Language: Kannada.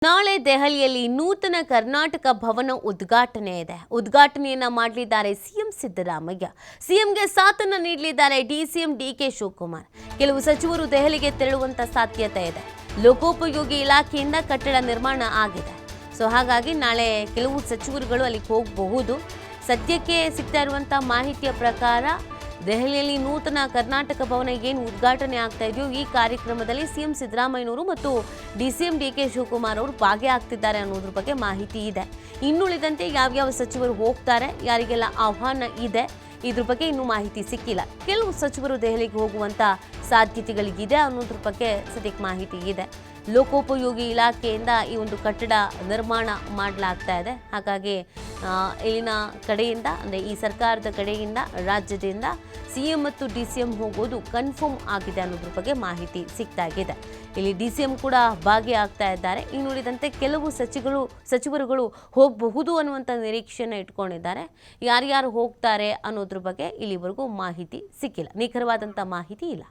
ನಾಳೆ ದೆಹಲಿಯಲ್ಲಿ ನೂತನ ಕರ್ನಾಟಕ ಭವನ ಉದ್ಘಾಟನೆ ಇದೆ. ಉದ್ಘಾಟನೆಯನ್ನ ಮಾಡಲಿದ್ದಾರೆ ಸಿಎಂ ಸಿದ್ದರಾಮಯ್ಯ. ಸಿಎಂಗೆ ಸಾಥನ್ನ ನೀಡಲಿದ್ದಾರೆ ಡಿಸಿಎಂ ಡಿಕೆ ಶಿವಕುಮಾರ್. ಕೆಲವು ಸಚಿವರು ದೆಹಲಿಗೆ ತೆರಳುವಂತ ಸಾಧ್ಯತೆ ಇದೆ. ಲೋಕೋಪಯೋಗಿ ಇಲಾಖೆಯಿಂದ ಕಟ್ಟಡ ನಿರ್ಮಾಣ ಆಗಿದೆ. ಹಾಗಾಗಿ ನಾಳೆ ಕೆಲವು ಸಚಿವರುಗಳು ಅಲ್ಲಿಗೆ ಹೋಗಬಹುದು. ಸದ್ಯಕ್ಕೆ ಸಿಗ್ತಾ ಇರುವಂತ ಮಾಹಿತಿಯ ಪ್ರಕಾರ ದೆಹಲಿಯಲ್ಲಿ ನೂತನ ಕರ್ನಾಟಕ ಭವನ ಏನು ಉದ್ಘಾಟನೆ ಆಗ್ತಾ ಇದೆಯೋ ಈ ಕಾರ್ಯಕ್ರಮದಲ್ಲಿ ಸಿಎಂ ಸಿದ್ದರಾಮಯ್ಯನವರು ಮತ್ತು ಡಿಸಿಎಂ ಡಿಕೆ ಶಿವಕುಮಾರ್ ಅವರು ಭಾಗಿಯಾಗ್ತಿದ್ದಾರೆ ಅನ್ನೋದ್ರ ಬಗ್ಗೆ ಮಾಹಿತಿ ಇದೆ. ಇನ್ನುಳಿದಂತೆ ಯಾವ್ಯಾವ ಸಚಿವರು ಹೋಗ್ತಾರೆ, ಯಾರಿಗೆಲ್ಲ ಆಹ್ವಾನ ಇದೆ, ಇದ್ರ ಬಗ್ಗೆ ಇನ್ನೂ ಮಾಹಿತಿ ಸಿಕ್ಕಿಲ್ಲ. ಕೆಲವು ಸಚಿವರು ದೆಹಲಿಗೆ ಹೋಗುವಂತ ಸಾಧ್ಯತೆಗಳಿಗಿದೆ ಅನ್ನೋದ್ರ ಬಗ್ಗೆ ಸದ್ಯಕ್ಕೆ ಮಾಹಿತಿ ಇದೆ. ಲೋಕೋಪಯೋಗಿ ಇಲಾಖೆಯಿಂದ ಈ ಒಂದು ಕಟ್ಟಡ ನಿರ್ಮಾಣ ಮಾಡಲಾಗ್ತಾ ಇದೆ. ಹಾಗಾಗಿ ಇಲ್ಲಿನ ಕಡೆಯಿಂದ ಅಂದರೆ ಈ ಸರ್ಕಾರದ ಕಡೆಯಿಂದ ರಾಜ್ಯದಿಂದ ಸಿಎಂ ಮತ್ತು ಡಿಸಿಎಂ ಹೋಗೋದು ಕನ್ಫರ್ಮ್ ಆಗಿದೆ ಅನ್ನೋದ್ರ ಬಗ್ಗೆ ಮಾಹಿತಿ ಸಿಗ್ತಾ ಇದೆ. ಇಲ್ಲಿ ಡಿಸಿಎಂ ಕೂಡ ಭಾಗಿಯಾಗ್ತಾ ಇದ್ದಾರೆ. ಇನ್ನುಳಿದಂತೆ ಕೆಲವು ಸಚಿವರುಗಳು ಹೋಗಬಹುದು ಅನ್ನುವಂಥ ನಿರೀಕ್ಷೆಯನ್ನು ಇಟ್ಕೊಂಡಿದ್ದಾರೆ. ಯಾರ್ಯಾರು ಹೋಗ್ತಾರೆ ಅನ್ನೋದ್ರ ಬಗ್ಗೆ ಇಲ್ಲಿವರೆಗೂ ಮಾಹಿತಿ ಸಿಕ್ಕಿಲ್ಲ, ನಿಖರವಾದಂಥ ಮಾಹಿತಿ ಇಲ್ಲ.